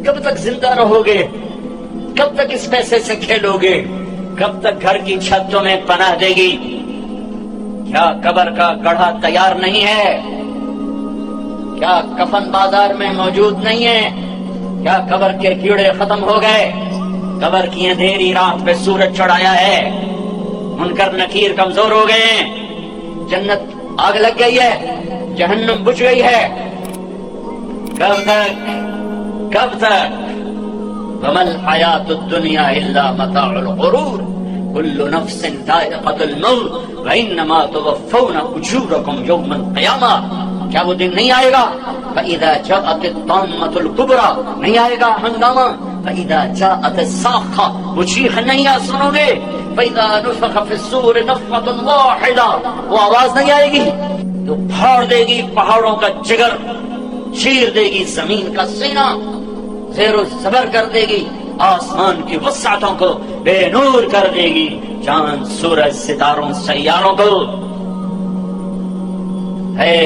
کب تک زندہ رہو گے؟ کب تک اس پیسے سے کھیلو گے؟ کب تک گھر کی چھت تمہیں پناہ دے گی؟ کیا قبر کا گڑھا تیار نہیں ہے؟ کیا کفن بازار میں موجود نہیں ہے؟ کیا قبر کے کیڑے ختم ہو گئے؟ قبر کی اندھیری رات پہ سورج چڑھایا ہے، منکر نکیر کمزور ہو گئے ہیں، جنت آگ لگ گئی ہے، جہنم بجھ گئی ہے۔ کب تک؟ کب تک؟ وَمَا الْحَيَاةُ الدُّنْيَا إِلَّا مَتَاعُ الْغُرُورِ كُلُّ نَفْسٍ ذَائِقَةُ الْمَوْتِ وَإِنَّمَا تُوَفَّوْنَ أُجُورَكُمْ يَوْمَ الْقِيَامَةِ۔ کیا وہ دن نہیں آئے گا؟ فَإِذَا جَاءَتِ الطَّامَّةُ الْكُبْرَى، نہیں آئے گا ہنگامہ؟ فَإِذَا جَاءَتِ الصَّاخَّةُ، وہ چیخ نہیں سنو گے؟ فَإِذَا نُفِخَ فِي الصُّورِ نَفْخَةٌ وَاحِدَةٌ، وہ آواز نہیں آئے گی تو پھاڑ دے گی پہاڑوں کا جگر، چیر دے گی زمین کا سینہ، زیر و زبر کر دے گی، آسمان کی وسعتوں کو بے نور کر دے گی، چاند سورج ستاروں سیاروں کو۔ ہے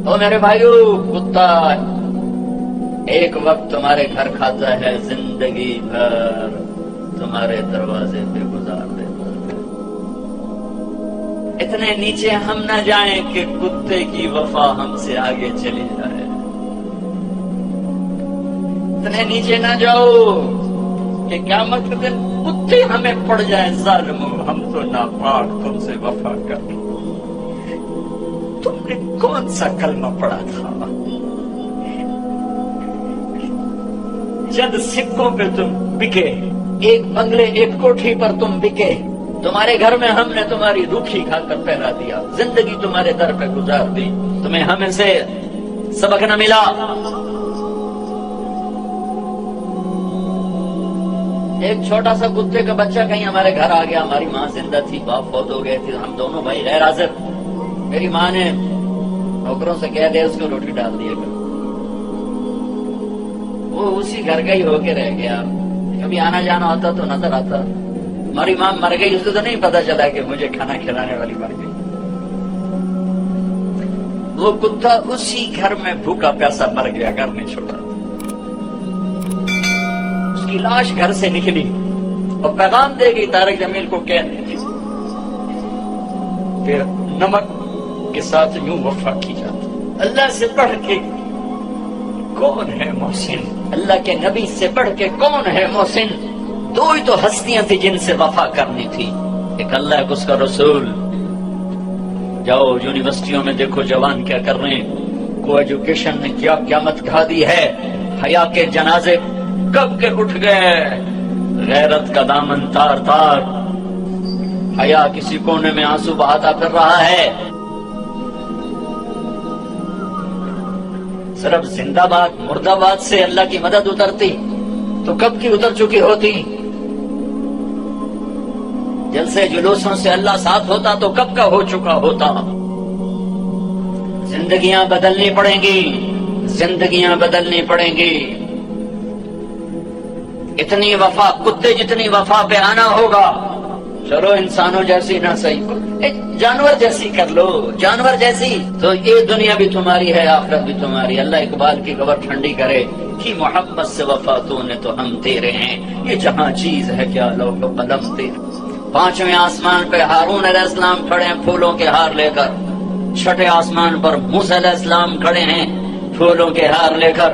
تو میرے بھائیو، کتا ایک وقت تمہارے گھر کھاتا ہے، زندگی بھر تمہارے دروازے پہ گزار دیتا ہے۔ اتنے نیچے ہم نہ جائیں کہ کتے کی وفا ہم سے آگے چلی جائے، اتنے نیچے نہ جاؤ کہ قیامت کے دن کتے ہمیں پڑ جائیں، ظالمو ہم تو ناپاک تم سے وفا کر، تم نے کون سا کلمہ پڑھا تھا؟ چند سکوں پہ تم بکے، ایک بنگلے ایک کوٹھی پر تم بکے، تمہارے گھر میں ہم نے تمہاری روکھی کھا کر پہنا دیا، زندگی تمہارے در پہ گزار دی، تمہیں ہمیں سے سبق نہ ملا۔ ایک چھوٹا سا کتے کا بچہ کہیں ہمارے گھر آ گیا، ہماری ماں زندہ تھی، باپ فوت ہو گئے تھے، ہم دونوں بھائی غیر حاضر، میری ماں نے نوکروں سے کہہ دیا اس کو روٹی ڈال دیے گا، وہ اسی گھر کا ہی ہو کے رہ گیا، کبھی آنا جانا ہوتا تو نظر آتا، ہماری ماں مر گئی، اس کو تو نہیں پتا چلا کہ مجھے کھانا کھلانے والی مر گئی۔ وہ کتا اسی گھر میں بھوکا پیاسا مر گیا، گھر نہیں چھوڑا، اس کی لاش گھر سے نکلی اور پیغام دے گئی طارق جمیل کو کہنے کی، پھر نمک کے ساتھ یوں وفا کی جاتی۔ اللہ سے بڑھ کے کون ہے محسن؟ اللہ کے نبی سے بڑھ کے کون ہے محسن؟ دو ہی تو ہستیاں تھی جن سے وفا کرنی تھی، ایک اللہ ایک اس کا رسول۔ جاؤ یونیورسٹیوں میں دیکھو جوان کیا کر رہے ہیں، کو ایجوکیشن نے کیا قیامت کھا دی ہے، حیا کے جنازے کب کے اٹھ گئے، غیرت کا دامن تار تار، حیا کسی کونے میں آنسو بہاتا پھر رہا ہے۔ صرف زندہ باد مردہ باد سے اللہ کی مدد اترتی تو کب کی اتر چکی ہوتی، جلسے جلوسوں سے اللہ ساتھ ہوتا تو کب کا ہو چکا ہوتا۔ زندگیاں بدلنی پڑیں گی، زندگیاں بدلنی پڑیں گی، اتنی وفا کتے جتنی وفا پہ آنا ہوگا۔ چلو انسانوں جیسی نہ صحیح، جانور جیسی کر لو، جانور جیسی، تو یہ دنیا بھی تمہاری ہے، آخرت بھی تمہاری۔ اللہ اقبال کی قبر ٹھنڈی کرے کہ محبت سے وفا تو نے تو ہم تیرے ہیں، یہ جہاں چیز ہے کیا لوح و قلم تیرے۔ پانچویں آسمان پہ ہارون علیہ السلام کھڑے ہیں پھولوں کے ہار لے کر، چھٹے آسمان پر موسیٰ علیہ السلام کھڑے ہیں پھولوں کے ہار لے کر،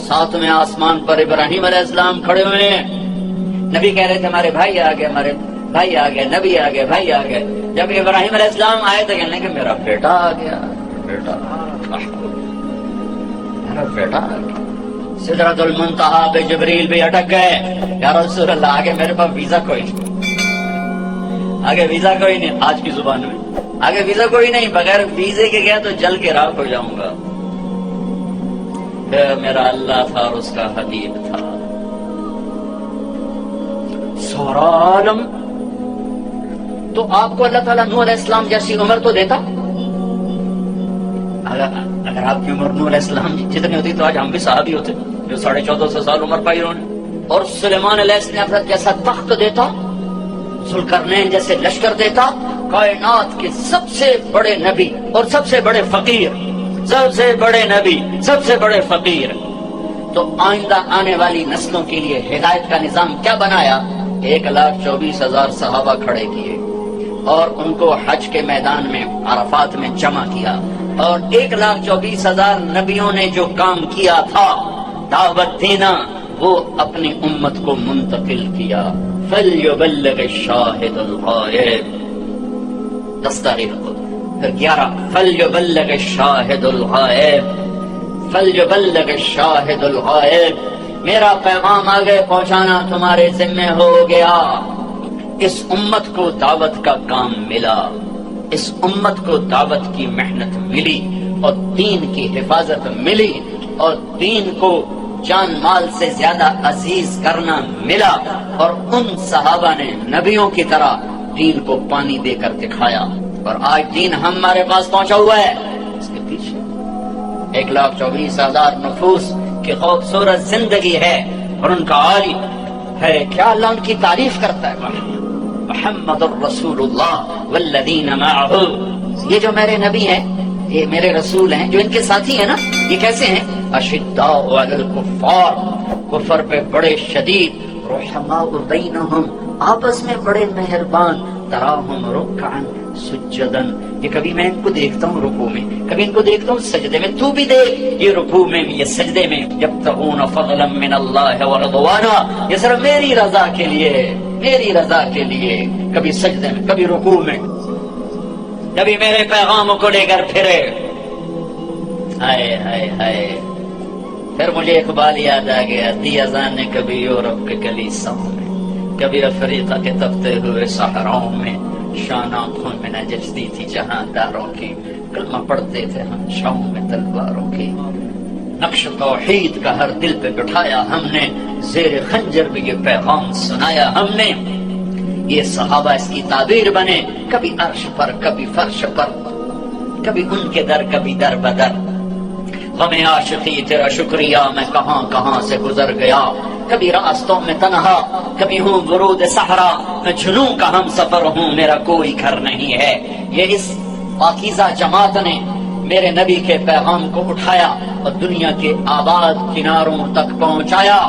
ساتویں آسمان پر ابراہیم علیہ السلام کھڑے ہوئے ہیں۔ نبی کہہ رہے تھے ہمارے بھائی آ گئے، ہمارے بھائی آ گئے، نبی آ گئے، بھائی آ گئے۔ جب ابراہیم علیہ السلام آئے تو کہنے کہ میرا بیٹا آ گیا، بیٹا میرا بیٹا آ گیا۔ سدرۃ المنتہا پہ جبریل بھی اٹک گئے، یا رسول اللہ آگے میرے پاس ویزا کوئی نہیں، آگے ویزا کوئی نہیں، آج کی زبان میں آگے ویزا کوئی نہیں، بغیر ویزے کے گیا تو جل کے راکھ ہو جاؤں گا۔ پھر میرا اللہ تھا اور اس کا حبیب تھا، سورا عالم۔ تو آپ کو اللہ تعالیٰ نوح علیہ السلام جیسی عمر تو دیتا، اگر آپ کی عمر نوح علیہ السلام جتنی ہوتی تو آج ہم بھی صحابی ہوتے جو 1450 سال عمر پائی انہوں نے۔ اور سلیمان علیہ السلام جیسا تخت دیتا، ذوالقرنین جیسے لشکر دیتا، کائنات کے سب سے بڑے نبی اور سب سے بڑے فقیر، سب سے بڑے نبی سب سے بڑے فقیر، تو آئندہ آنے والی نسلوں کے لیے ہدایت کا نظام کیا بنایا؟ 1,24,000 صحابہ کھڑے کیے اور ان کو حج کے میدان میں عرفات میں جمع کیا، اور 1,24,000 نبیوں نے جو کام کیا تھا دعوت دینا، وہ اپنی امت کو منتقل کیا۔ فَلْيُبَلِّغِ الشَّاهِدُ الْغَائِبَ، 10 تاریخ کو۔ پھر 11 فَلْيُبَلِّغِ الشَّاهِدُ الْغَائِبَ، فَلْيُبَلِّغِ الشَّاهِدُ الْغَائِبَ، میرا پیغام آگے پہنچانا تمہارے ذمہ ہو گیا۔ اس امت کو دعوت کا کام ملا، اس امت کو دعوت کی محنت ملی، اور دین کی حفاظت ملی، اور دین کو جان مال سے زیادہ عزیز کرنا ملا، اور ان صحابہ نے نبیوں کی طرح دین کو پانی دے کر دکھایا، اور آج دین ہمارے پاس پہنچا ہوا ہے۔ اس کے پیچھے 1,24,000 نفوس کی خوبصورت زندگی ہے، اور ان کا عالی ہے کیا اللہ ان کی تعریف کرتا ہے، محمد الرسول اللہ والذین معہ، یہ جو میرے نبی ہیں، یہ میرے رسول ہیں، جو ان کے ساتھی ہیں نا، یہ کیسے ہیں؟ اشداء علی الکفار، کفر پہ بڑے شدید، رحماء بینہم، آپس میں بڑے مہربان، تراہم رکعا سجدا، یہ کبھی میں ان کو دیکھتا ہوں رکوع میں، کبھی ان کو دیکھتا ہوں سجدے میں، تو بھی دیکھ یہ رکوع میں یہ سجدے میں، یبتغون فضلا من اللہ ورضوانا، یہ صرف میری رضا کے لیے، میری رضا کے لیے، کبھی سجدے میں کبھی رکوع میں، کبھی میرے پیغاموں کو لے کر پھرے۔ ہائے ہائے ہائے، پھر مجھے اقبال یاد آ گیا، دی اذان نے کبھی یورپ کے کلیساؤں میں، کبھی افریقہ کے تپتے ہوئے صحراؤں میں، شان آنکھوں میں نجستی تھی جہاں داروں کی، کلمہ پڑھتے تھے ہم چھاؤں میں تلواروں کی، نقش توحید کا ہر دل پہ بٹھایا ہم نے، زیر خنجر بھی یہ پیغام سنایا ہم نے۔ یہ صحابہ اس کی تعبیر بنے، کبھی عرش پر کبھی فرش پر، کبھی ان کے در کبھی در بدر، ہمیں عاشقی تیرا شکریہ میں کہاں کہاں سے گزر گیا، کبھی راستوں میں تنہا کبھی ہوں ورود صحرا، میں جنوں کا ہم سفر ہوں میرا کوئی گھر نہیں ہے۔ یہ اس پاکیزہ جماعت نے میرے نبی کے پیغام کو اٹھایا اور دنیا کے آباد کناروں تک پہنچایا۔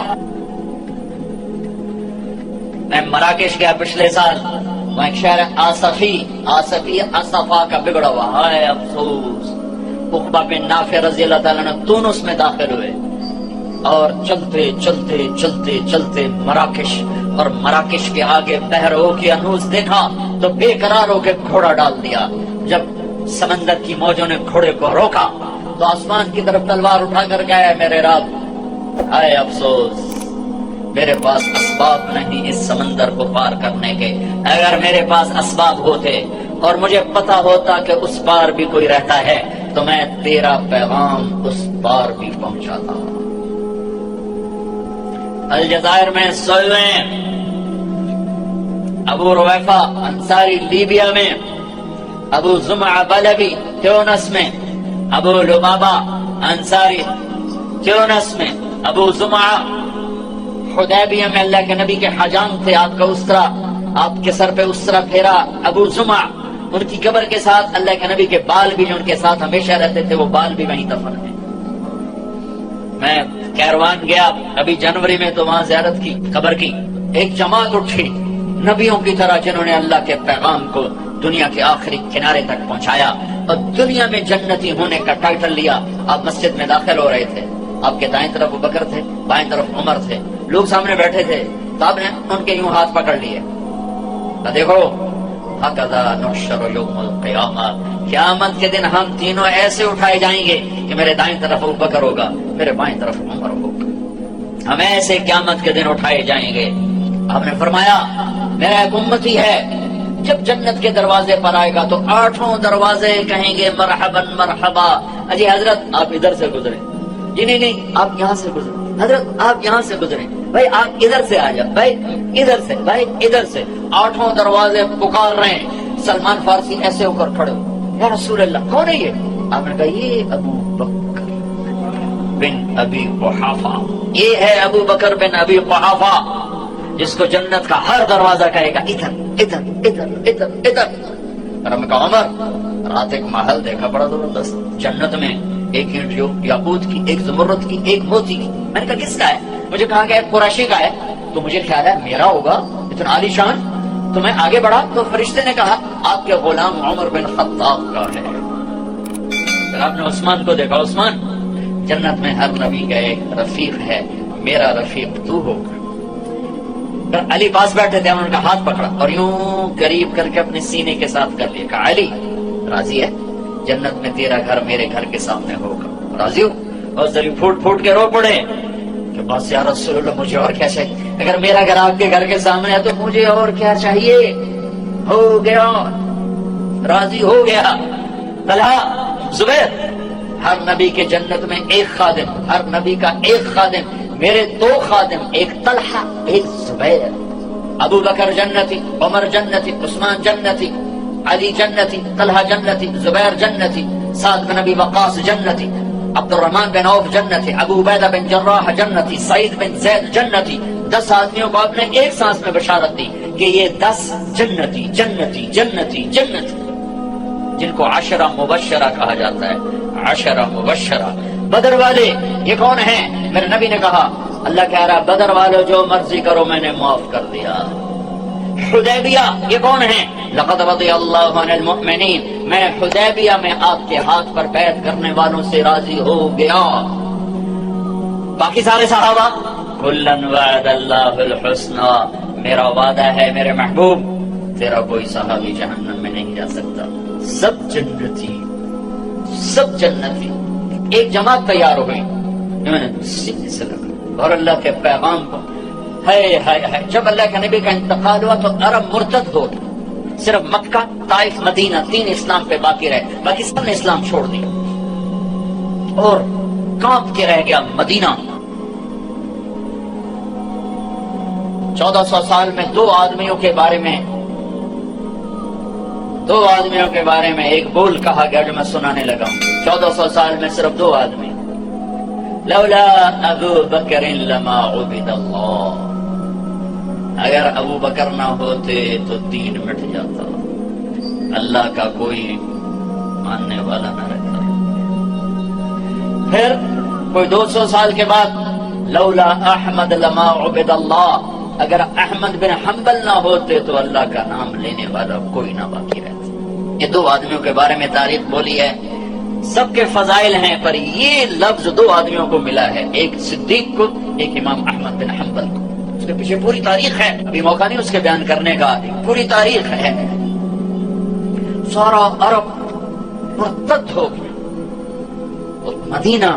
میں مراکش گیا پچھلے سال، وہاں ایک شہر آصفی اصفا کا بگڑا ہوا، ہائے افسوس، عقبہ بن نافع رضی اللہ تعالیٰ نے تونس میں داخل ہوئے، اور چلتے چلتے چلتے چلتے مراکش، اور مراکش کے آگے بحر اوقیانوس دیکھا تو بے قرار ہو کے گھوڑا ڈال دیا۔ جب سمندر کی موجوں نے گھوڑے کو روکا تو آسمان کی طرف تلوار اٹھا کر گیا، میرے رب ہائے افسوس، میرے پاس اسباب نہیں اس سمندر کو پار کرنے کے، اگر میرے پاس اسباب ہوتے اور مجھے پتا ہوتا کہ اس پار بھی کوئی رہتا ہے تو میں تیرا پیغام اس پار بھی پہنچاتا۔ الجزائر میں سوئے ابو رویفہ انصاری لیبیا میں، ابو زمعہ بلبی تیونس میں، ابو لبابہ انصاری تیونس میں، ابو زمعہ حدیبیہ میں اللہ کے نبی کے حجام تھے، آپ کا اسرا، آپ کے سر پہ اسرا پھیرا ابو زمعہ، ان کی قبر کے ساتھ اللہ کے نبی کے بال بھی جو ان کے ساتھ ہمیشہ رہتے تھے وہ بال بھی وہیں دفن ہیں۔ میں کیروان گیا ابھی جنوری میں تو وہاں زیارت کی قبر کی، ایک جماعت اٹھی نبیوں کی طرح جنہوں نے اللہ کے پیغام کو دنیا کے آخری کنارے تک پہنچایا اور دنیا میں جنتی ہونے کا ٹائٹل لیا۔ آپ مسجد میں داخل ہو رہے تھے، آپ کے دائیں طرف ابوبکر تھے، بائیں طرف عمر تھے، لوگ سامنے بیٹھے تھے، تو آپ نے ان کے یوں ہاتھ پکڑ لیے، دیکھو ہکذا نحشر یوم القیامہ، قیامت کے دن ہم تینوں ایسے اٹھائے جائیں گے کہ میرے دائیں طرف ابوبکر ہوگا، میرے بائیں طرف عمر ہوگا، ہم ایسے قیامت کے دن اٹھائے جائیں گے۔ آپ نے فرمایا میرا ایک امتی ہے جب جنت کے دروازے پر آئے گا تو 8 دروازے کہیں گے مرحباً مرحبا، اجی حضرت آپ ادھر سے گزرے، جی نہیں آپ یہاں سے گزرے، حضرت آپ یہاں سے گزرے، بھائی آپ ادھر سے آ جائیں، بھائی ادھر سے، بھائی ادھر سے، 8 دروازے پکار رہے ہیں۔ سلمان فارسی ایسے ہو کر کھڑے ہو، یا رسول اللہ کون ہے یہ؟ آپ نے کہا یہ ابو بکر بن ابی قحافہ، یہ ہے ابو بکر بن ابی قحافہ جس کو جنت کا ہر دروازہ کہے گا ادھر ادھر ادھر ادھر ادھر۔ اور ہم نے کہا عمر رات ایک محل دیکھا بڑا زبردست جنت میں، ایک اینٹ جو یاقوت کی، ایک زمرد کی، ایک موتی کی. میں نے کہا کس کا ہے؟ مجھے کہا کہ قریشی کا ہے. تو مجھے خیال ہے میرا ہوگا، اتنا عالی شان. تو میں آگے بڑھا تو فرشتے نے کہا آپ کے غلام عمر بن خطاب کا ہے. پھر آپ نے عثمان کو دیکھا. عثمان، جنت میں ہر نبی کا ایک رفیق ہے، میرا رفیق تو ہوگا. علی پاس بیٹھے تھے، انہوں نے ہاتھ پکڑا اور یوں قریب کر کے اپنے سینے کے ساتھ کر لیا. کہا علی راضی ہے؟ جنت میں تیرا گھر میرے گھر کے سامنے ہوگا، راضی ہو؟ اور ذری پھوٹ پھوٹ کے رو پڑے کہ بس یا رسول اللہ مجھے اور کیا چاہیے؟ اگر میرا گھر آپ کے گھر کے سامنے ہے تو مجھے اور کیا چاہیے؟ ہو گیا، راضی ہو گیا. طلحہ، زبیر، ہر نبی کے جنت میں ایک خادم، ہر نبی کا ایک خادم. میرے دو خادم، ایک طلحہ ایک زبیر. ابو بکر جنتی، عمر جنتی، عثمان جنتی، علی جنتی، طلحہ جنتی، زبیر جنتی، سعد بن ابی وقاص جنتی، عبد الرحمن بن عوف جنتی، ابو عبیدہ بن جراح جنتی، سعید بن زید جنتی. 10 آدمیوں کو آپ نے ایک سانس میں بشارت دی کہ یہ 10 جنتی جنتی جنتی جنتی، جن کو 10 مبشرہ کہا جاتا ہے. 10 مبشرہ. بدر والے یہ کون ہیں؟ میرے نبی نے کہا اللہ کہہ رہا بدر والے جو مرضی کرو میں نے معاف کر دیا. حدیبیہ یہ کون ہیں؟ لقد رضی اللہ عن المؤمنین، میں حدیبیہ میں آپ کے ہاتھ پر بیعت کرنے والوں سے راضی ہو گیا. باقی سارے صحابہ کلن وعد اللہ الحسنى، میرا وعدہ ہے میرے محبوب تیرا کوئی صحابی جہنم میں نہیں جا سکتا. سب جنتی، سب جنتی. ایک جماعت تیار ہو گئی اور اللہ کے پیغام کو ہے. جب اللہ کے نبی کا انتقال ہوا تو عرب مرتد ہو گئے. صرف مکہ، طائف، مدینہ 3 اسلام پہ باقی رہے، باقی سب نے اسلام چھوڑ دیا اور کانپ کے رہ گیا مدینہ. 1400 سال میں 2 آدمیوں کے بارے میں ایک بول کہا گیا جو میں سنانے لگا ہوں. 1400 سال میں صرف 2 آدمی. لولا ابو بکر لما عبد اللہ، اگر ابو بکر نہ ہوتے تو دین مٹ جاتا، اللہ کا کوئی ماننے والا نہ رہتا. پھر کوئی 200 سال کے بعد لولا احمد لما عبد اللہ، اگر احمد بن حنبل نہ ہوتے تو اللہ کا نام لینے والا کوئی نہ باقی رہتا. یہ 2 آدمیوں کے بارے میں تاریخ بولی ہے، سب کے فضائل ہیں، پر یہ لفظ 2 آدمیوں کو ملا ہے، ایک صدیق کو، ایک امام احمد بن حنبل کو. اس کے پیچھے پوری تاریخ ہے، ابھی موقع نہیں اس کے بیان کرنے کا، پوری تاریخ ہے. سارا عرب مرتد ہو گیا اور مدینہ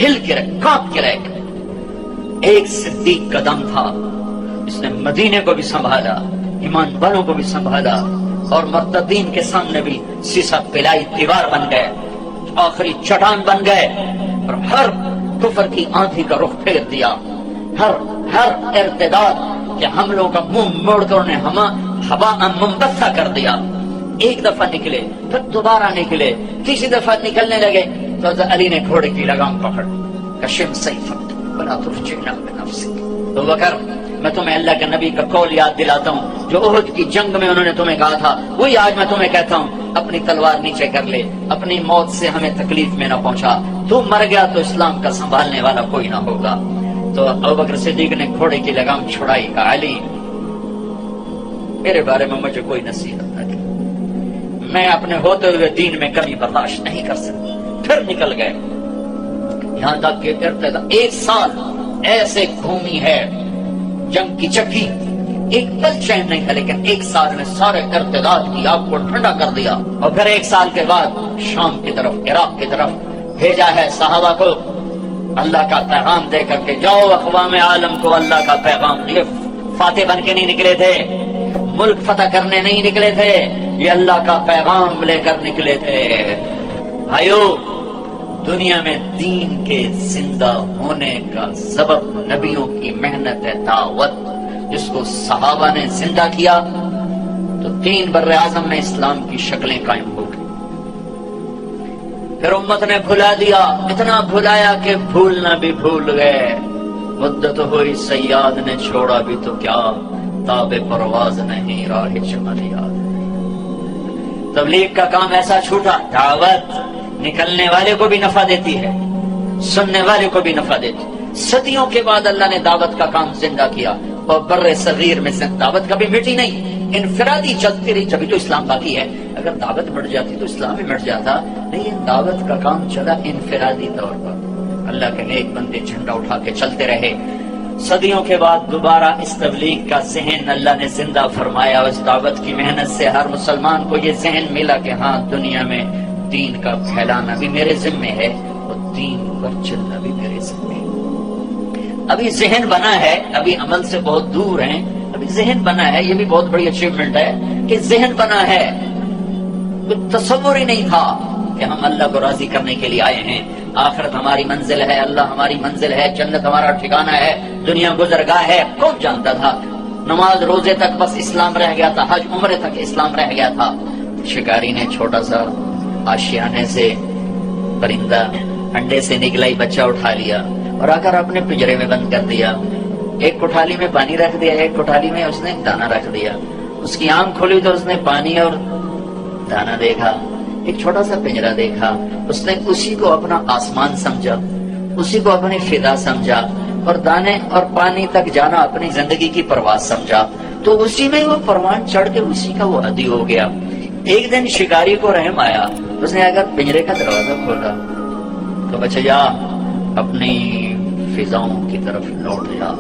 ہل کے رہ، کانپ کے رہ گیا. ایک صدیق کا دم تھا، اس نے مدینے کو بھی سنبھالا، ایمان والوں کو بھی سنبھالا، اور مرتدین کے سامنے بھی سیسا پلائی دیوار بن گئے، آخری چٹان بن گئے، اور ہر کفر کی آندھی کا رخ پھیر دیا. ہر ارتداد کے حملوں کا منہ موڑ کر انہیں ہوا منبثہ کر دیا. ایک دفعہ نکلے، پھر دوبارہ نکلے، تیسری دفعہ نکلنے لگے تو علی نے گھوڑے کی لگام پکڑ، کشم سیفک ولا ترجعنا بنفسک. تو بکر، میں تمہیں اللہ کے نبی کا قول یاد دلاتا ہوں جو احد کی جنگ میں انہوں نے تمہیں کہا تھا، وہی آج میں تمہیں کہتا ہوں، اپنی تلوار نیچے کر لے، اپنی موت سے ہمیں تکلیف میں نہ پہنچا. تو مر گیا تو اسلام کا سنبھالنے والا کوئی نہ ہوگا. تو ابوبکر صدیق نے گھوڑے کی لگام چھڑائی، کہا علی میرے بارے میں مجھے کوئی نصیحت نہ کی، میں اپنے ہوتے ہوئے دین میں کمی برداشت نہیں کر سکتا. پھر نکل گئے، یہاں تک کہ 1 سال ایسے گھومی ہے جنگ کی چکی، ایک پل چین نہیں تھا، لیکن 1 سال میں سارے ارتداد کی آگ کو ٹھنڈا کر دیا. اور پھر 1 سال کے بعد شام کی طرف، عراق کی طرف بھیجا ہے صحابہ کو اللہ کا پیغام دے کر کے جاؤ اقوام عالم کو اللہ کا پیغام. یہ فاتح بن کے نہیں نکلے تھے، ملک فتح کرنے نہیں نکلے تھے، یہ اللہ کا پیغام لے کر نکلے تھے. بھائیو، دنیا میں دین کے زندہ ہونے کا سبب نبیوں کی محنت ہے، دعوت، جس کو صحابہ نے زندہ کیا تو 3 بر اعظم میں اسلام کی شکلیں قائم ہو گئی. پھر امت نے بھلا دیا، اتنا بھلایا کہ بھولنا بھی بھول گئے. مدت ہوئی سیاد نے چھوڑا بھی تو کیا، تاب پرواز نہیں راہ چمن یاد. تبلیغ کا کام ایسا چھوٹا، دعوت نکلنے والے کو بھی نفع دیتی ہے، سننے والے کو بھی نفع دیتی ہے۔ صدیوں کے بعد اللہ نے دعوت کا کام زندہ کیا، اور بر صغیر میں سے دعوت کبھی مٹی نہیں، انفرادی چلتی رہی، جبھی تو اسلام باقی ہے۔ اگر دعوت مٹ جاتی تو اسلام بھی مٹ جاتا، لیکن دعوت کا کام چلا انفرادی طور پر، اللہ کے نیک بندے جھنڈا اٹھا کے چلتے رہے۔ صدیوں کے بعد دوبارہ اس تبلیغ کا ذہن اللہ نے زندہ فرمایا، اس دعوت کی محنت سے ہر مسلمان کو یہ ذہن ملا کہ ہاں دنیا میں دین کا پھیلانا بھی میرے ذمے ہے اور دین پر چلنا بھی میرے ذمے ہے۔ ابھی ذہن بنا ہے، ابھی عمل سے بہت دور ہیں، ابھی ذہن بنا ہے، یہ بھی بہت بڑی اچیومنٹ ہے کہ ذہن بنا ہے۔ کوئی تصور ہی نہیں تھا کہ ہم اللہ کو راضی کرنے کے لیے آئے ہیں، آخرت ہماری منزل ہے، اللہ ہماری منزل ہے، جنت ہمارا ٹھکانہ ہے، دنیا گزرگاہ ہے۔ کون جانتا تھا؟ نماز روزے تک بس اسلام رہ گیا تھا، حج عمرے تک اسلام رہ گیا تھا۔ شکاری نے چھوٹا سا آشیانے سے پرندہ انڈے سے نکلا ہی بچہ اٹھا لیا اور آ کر اپنے پنجرے میں بند کر دیا۔ ایک کوٹھالی میں پانی رکھ دیا، ایک کوٹھالی میں اس نے دانا رکھ دیا۔ اس کی آنکھ کھلی تو اس نے پانی اور دانا دیکھا، ایک چھوٹا سا پنجرا دیکھا۔ اس نے اسی کو اپنا آسمان سمجھا، اسی کو اپنی فضا سمجھا، اور دانے اور پانی تک جانا اپنی زندگی کی پرواز سمجھا۔ تو اسی میں وہ پروان چڑھ کے اسی کا وہ عادی ہو گیا۔ ایک دن شکاری کو رحم آیا، اس نے اگر پنجرے کا دروازہ کھولا تو بچہ جا اپنی فضاؤں کی طرف لوٹ جا،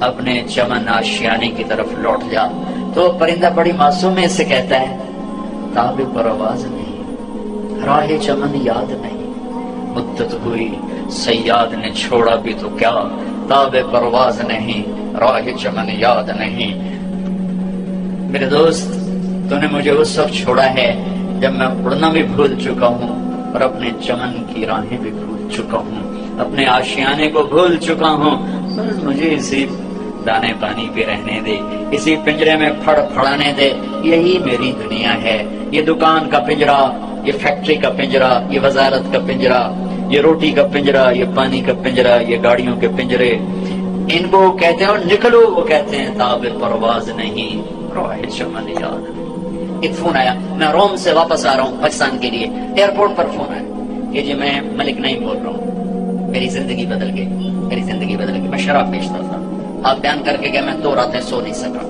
اپنے چمن آشیانے کی طرف لوٹ جا۔ تو پرندہ بڑی معصومی سے کہتا ہے، تاب پرواز نہیں، راہ چمن یاد نہیں، مدت ہوئی صیاد نے چھوڑا بھی تو کیا، تاب پرواز نہیں، راہ چمن یاد نہیں۔ میرے دوست، تو نے مجھے اس وقت چھوڑا ہے جب میں اڑنا بھی بھول چکا ہوں اور اپنے چمن کی راہیں بھی بھول چکا ہوں، اپنے آشیانے کو بھول چکا ہوں۔ بس مجھے اسی دانے پانی پہ رہنے دے، اسی پنجرے میں پھڑ پھڑانے دے، یہی میری دنیا ہے۔ یہ دکان کا پنجرا، یہ فیکٹری کا پنجرا، یہ وزارت کا پنجرا، یہ روٹی کا پنجرا، یہ پانی کا پنجرا، یہ گاڑیوں کے پنجرے، ان کو کہتے ہیں اور نکلو، وہ کہتے ہیں تاب پرواز نہیں، راہ چمن یاد نہیں۔ ایک فون آیا، میں روم سے واپس آ رہا ہوں پاکستان کے لیے، ایئرپورٹ پر فون آیا کہ جی میں ملک نہیں بول رہا ہوں، میری زندگی بدل گئی، میری زندگی بدل گئی۔ میں شراب بیچتا تھا، آپ بیان کر کے کہ میں 2 راتیں سو نہیں سکا،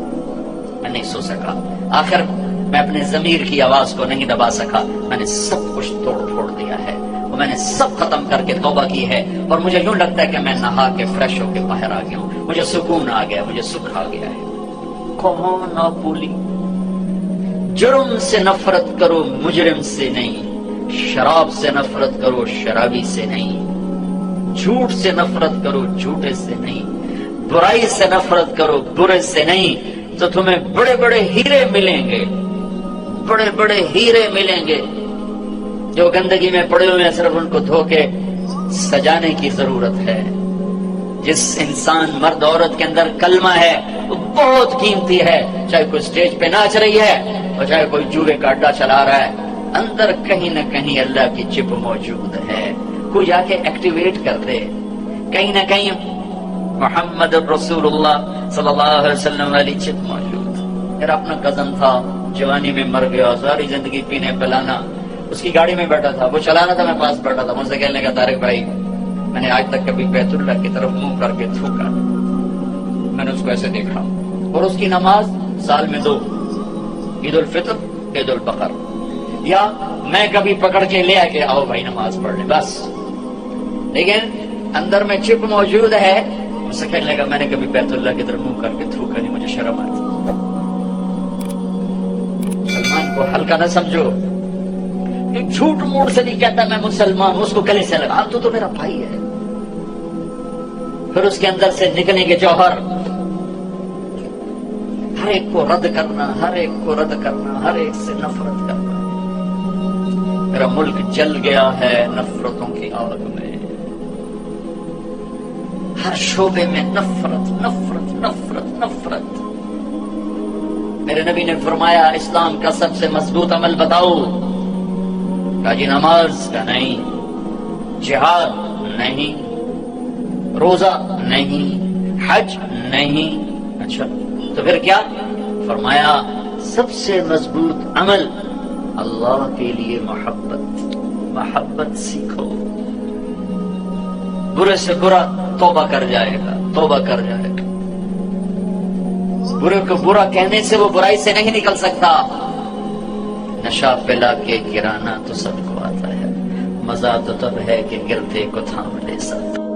میں نہیں سو سکا، آخر میں اپنے ضمیر کی آواز کو نہیں دبا سکا، میں نے سب کچھ توڑ پھوڑ دیا ہے، اور میں نے سب ختم کر کے توبہ کی ہے، اور مجھے یوں لگتا ہے کہ میں نہا کے فریش ہو کے باہر آ گیا ہوں، مجھے سکون آ گیا، مجھے سکھ آ گیا ہے۔ کون نہ بولی، جرم سے نفرت کرو مجرم سے نہیں، شراب سے نفرت کرو شرابی سے نہیں، جھوٹ سے نفرت کرو جھوٹے سے نہیں، برائی سے نفرت کرو برے سے نہیں، تو تمہیں بڑے بڑے ہیرے ملیں گے، بڑے بڑے ہیرے ملیں گے۔ جو گندگی میں پڑے ہوئے ہیں صرف ان کو دھو کے سجانے کی ضرورت ہے۔ جس انسان مرد عورت کے اندر کلمہ ہے وہ بہت قیمتی ہے، چاہے کوئی سٹیج پہ ناچ رہی ہے اور چاہے کوئی جوئے کا اڈا چلا رہا ہے، اندر کہیں نہ کہیں اللہ کی چپ موجود ہے، کوئی جا کے ایکٹیویٹ کر دے، کہیں نہ کہیں محمد رسول اللہ صلی اللہ علیہ وسلم والی چپ موجود۔ میرا اپنا کزن تھا، جوانی میں مر گیا، ساری زندگی پینے پلانا، اس کی گاڑی میں بیٹھا تھا، وہ چلا رہا تھا، میں پاس بیٹھا تھا، مجھ سے کہنے لگا طارق بھائی میں نے آج تک کبھی بیت اللہ کی طرف منہ کر کے تھوکا، میں نے اس کو ایسے دیکھا، اور اس کی نماز سال میں 2، عید الفطر عید البقر، یا میں کبھی پکڑ کے لے آ کے آؤ بھائی نماز پڑھ لیں بس، لیکن اندر میں چپ موجود ہے۔ مجھ سے کہنے لگا میں نے کبھی بیت اللہ کی طرف منہ کر کے تھوکا نہیں، مجھے شرم آتی۔ مسلمان کو ہلکا نہ سمجھو، ایک جھوٹ موڑ سے نہیں کہتا میں مسلمان ہوں، اس کو گلے سے لگا، تو میرا بھائی ہے۔ پھر اس کے اندر سے نکلیں گے جوہر، ہر ایک کو رد کرنا، ہر ایک کو رد کرنا، ہر ایک سے نفرت کرنا۔ میرا ملک جل گیا ہے نفرتوں کی آگ میں، ہر شعبے میں نفرت نفرت نفرت نفرت۔ میرے نبی نے فرمایا اسلام کا سب سے مضبوط عمل بتاؤ، کہا جی نماز کا نہیں، جہاد نہیں، روزہ نہیں، حج نہیں۔ اچھا تو پھر کیا؟ فرمایا سب سے مضبوط عمل اللہ کے لیے محبت، محبت سیکھو. برے سے برا توبہ کر جائے گا، توبہ کر جائے گا. برے کو برا کہنے سے وہ برائی سے نہیں نکل سکتا. نشہ پلا کے گرانا تو سب کو آتا ہے، مزہ تو تب ہے کہ گرتے کو تھام لے سکتا.